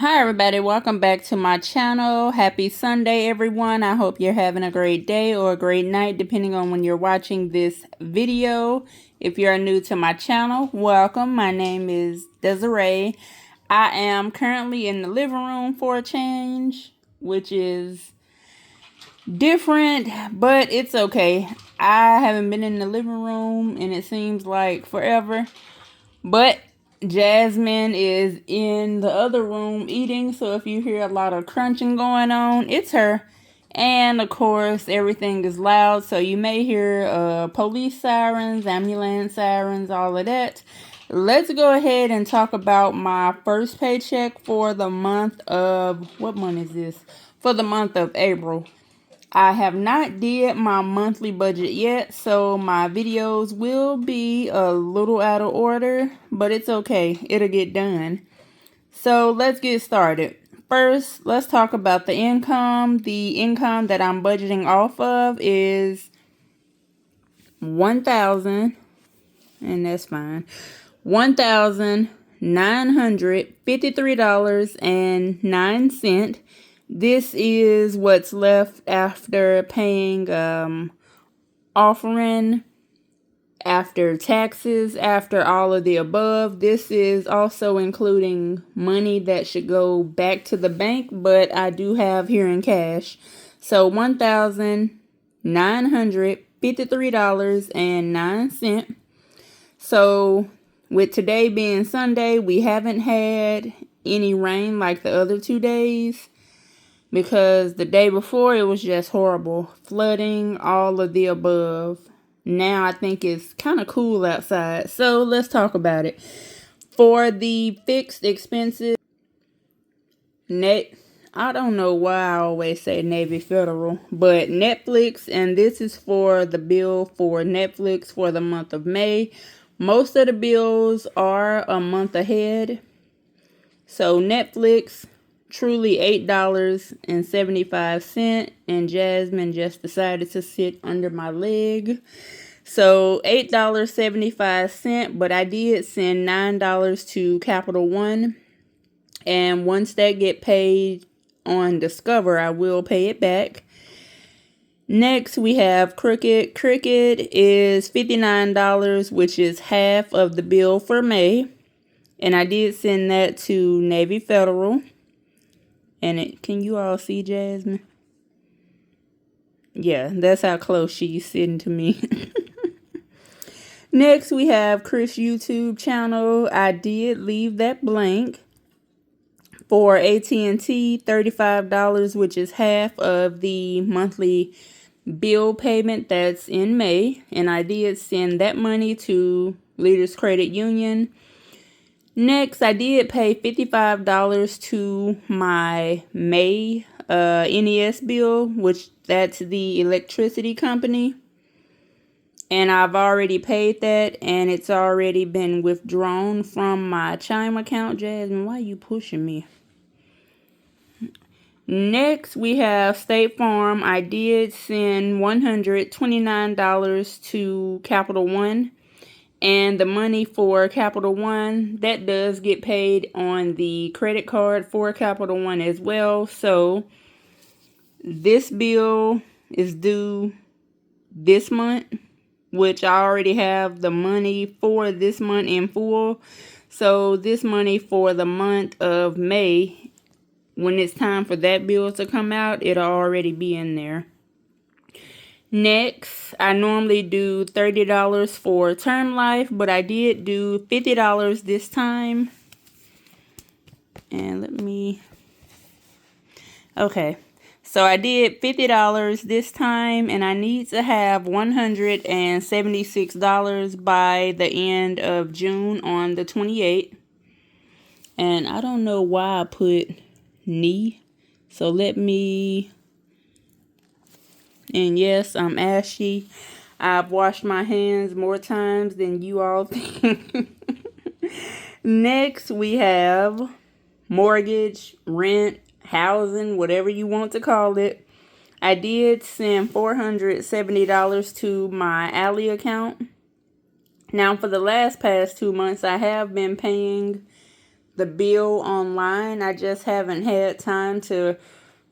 Hi everybody, welcome back to my channel. Happy Sunday everyone. I hope you're having a great day or a great night depending on when you're watching this video. If you're new to my channel, welcome. My name is Desiree. I am currently in the living room for a change, which is different, but it's okay. I haven't been in the living room and it seems like forever, but Jasmine is in the other room eating, so if you hear a lot of crunching going on, it's her. And of course, everything is loud, so you may hear police sirens, ambulance sirens, all of that. Let's go ahead and talk about my first paycheck for the month of, what month is this? For the month of April. I have not did my monthly budget yet, so my videos will be a little out of order, but it's okay. It'll get done. So let's get started. First, let's talk about the income. The income that I'm budgeting off of is $1,000, and that's fine. $1,953.09. This is what's left after paying offering, after taxes, after all of the above. This is also including money that should go back to the bank, but I do have here in cash. So $1,953.09. So with today being Sunday, we haven't had any rain like the other 2 days. Because the day before, it was just horrible. Flooding, all of the above. Now, I think it's kind of cool outside. So, let's talk about it. For the fixed expenses, I don't know why I always say Navy Federal. But Netflix, and this is for the bill for Netflix for the month of May. Most of the bills are a month ahead. So, Netflix, truly $8.75, and Jasmine just decided to sit under my leg. So $8.75, but I did send $9 to Capital One, and once that get paid on Discover, I will pay it back. Next, we have Cricket. Cricket is $59, which is half of the bill for May, and I did send that to Navy Federal. And can you all see Jasmine? Yeah, that's how close she's sitting to me. Next, we have Chris YouTube channel. I did leave that blank. For AT&T, $35, which is half of the monthly bill payment that's in May. And I did send that money to Leaders Credit Union. Next, I did pay $55 to my May NES bill, which that's the electricity company. And I've already paid that, and it's already been withdrawn from my Chime account. Jasmine, why are you pushing me? Next, we have State Farm. I did send $129 to Capital One. And the money for Capital One, that does get paid on the credit card for Capital One as well. So this bill is due this month, which I already have the money for this month in full. So this money for the month of May, when it's time for that bill to come out, it'll already be in there. Next, I normally do $30 for term life, but I did do $50 this time. And okay. So I did $50 this time, and I need to have $176 by the end of June on the 28th. And I don't know why I put knee. So let me... And yes, I'm ashy. I've washed my hands more times than you all think. Next, we have mortgage, rent, housing, whatever you want to call it. I did send $470 to my Ally account. Now, for the past 2 months, I have been paying the bill online. I just haven't had time to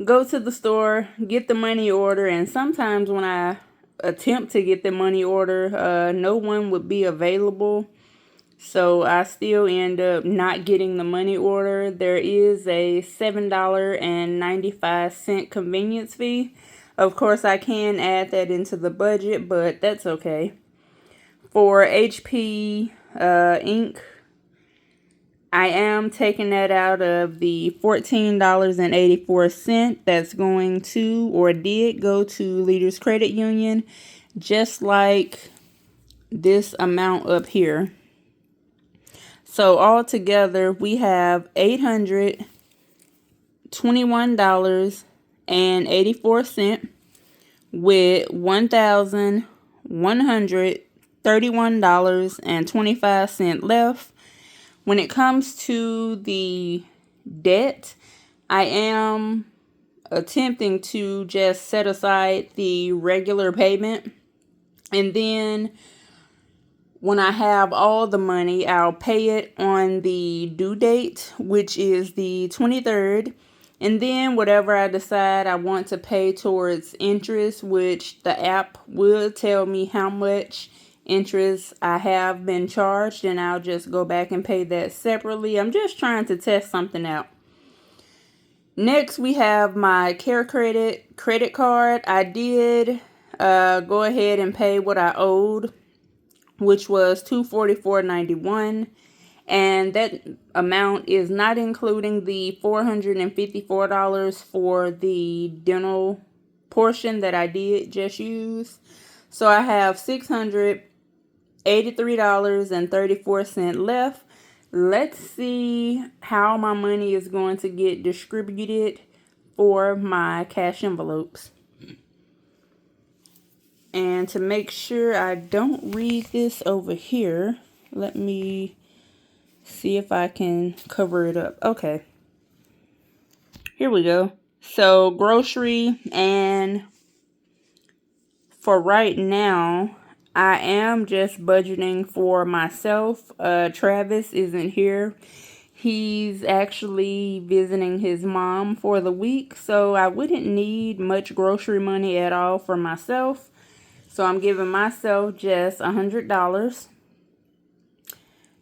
go to the store, get the money order, and sometimes when I attempt to get the money order, no one would be available. So I still end up not getting the money order. There is a $7.95 convenience fee. Of course, I can add that into the budget, but that's okay. For HP ink, I am taking that out of the $14.84 that's going to, or did go to, Leaders Credit Union, just like this amount up here. So altogether, we have $821.84 with $1,131.25 left. When it comes to the debt, I am attempting to just set aside the regular payment, and then when I have all the money, I'll pay it on the due date, which is the 23rd. And then whatever I decide I want to pay towards interest, which the app will tell me how much interest I have been charged, and I'll just go back and pay that separately. I'm just trying to test something out. Next, we have my Care credit card. I did go ahead and pay what I owed, which was $244.91, and that amount is not including the $454 for the dental portion that I did just use. So I have $683.34 left. Let's see how my money is going to get distributed for my cash envelopes. And to make sure I don't read this over here, let me see if I can cover it up. Okay. Here we go. So grocery, and for right now, I am just budgeting for myself. Travis isn't here. He's actually visiting his mom for the week, so I wouldn't need much grocery money at all for myself. So I'm giving myself just $100.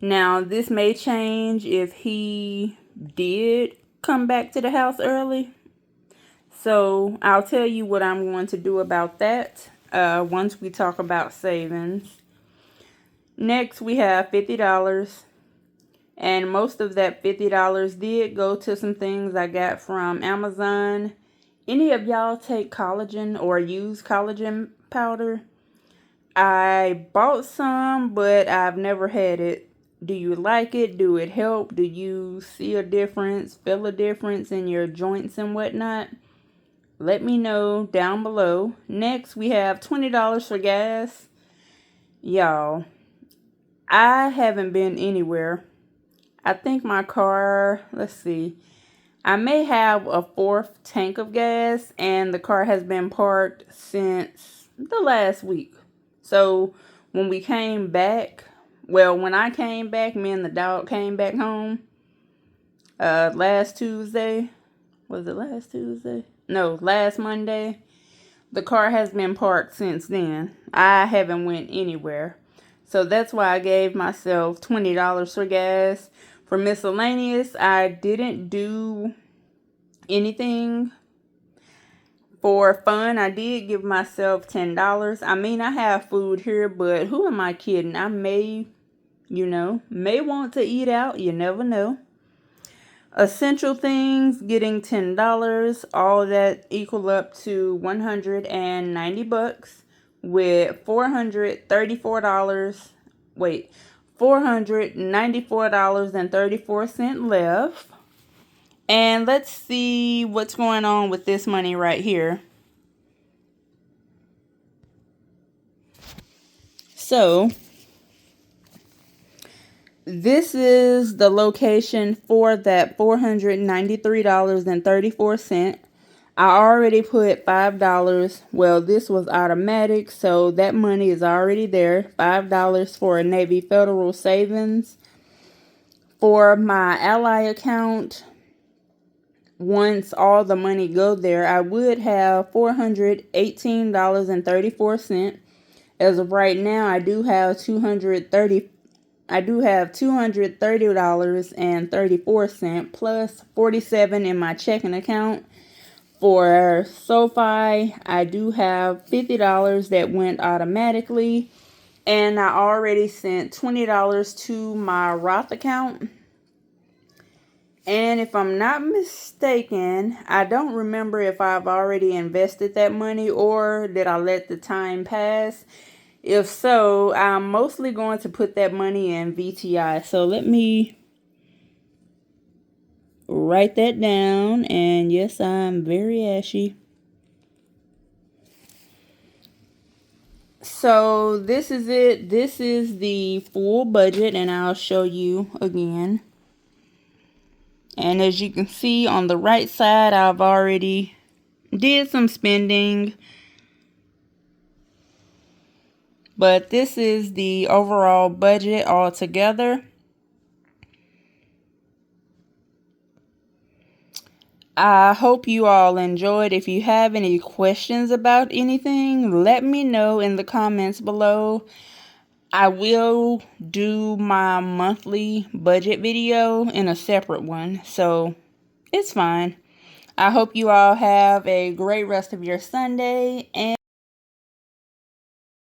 Now, this may change if he did come back to the house early. So I'll tell you what I'm going to do about that once we talk about savings. Next, we have $50. And most of that $50 did go to some things I got from Amazon. Any of y'all take collagen or use collagen powder? I bought some, but I've never had it. Do you like it? Do it help? Do you see a difference, feel a difference in your joints and whatnot? Let me know down below. Next, we have $20 for gas. Y'all, I haven't been anywhere. I think my car, let's see, I may have a 4th tank of gas, and the car has been parked since the last week. So when we came back, well, when I came back, me and the dog came back home last Tuesday. Was it last Tuesday? No, last Monday. The car has been parked since then. I haven't went anywhere. So that's why I gave myself $20 for gas. For miscellaneous, I didn't do anything. For fun, I did give myself $10. I mean, I have food here, but who am I kidding? I may want to eat out. You never know. Essential things, getting $10. All that equal up to $190 with $494.34 left. And let's see what's going on with this money right here. So this is the location for that $493.34. I already put $5. Well, this was automatic, so that money is already there. $5 for a Navy Federal Savings. For my Ally account, once all the money go there, I would have $418.34. As of right now, I do have $230.34 plus $47 in my checking account. For SoFi, I do have $50 that went automatically, and I already sent $20 to my Roth account. And if I'm not mistaken, I don't remember if I've already invested that money or did I let the time pass. If so, I'm mostly going to put that money in VTI. So let me write that down. And yes, I'm very ashy. So this is it. This is the full budget, and I'll show you again. And as you can see on the right side, I've already did some spending. But this is the overall budget altogether. I hope you all enjoyed. If you have any questions about anything, let me know in the comments below. I will do my monthly budget video in a separate one, so it's fine. I hope you all have a great rest of your Sunday, and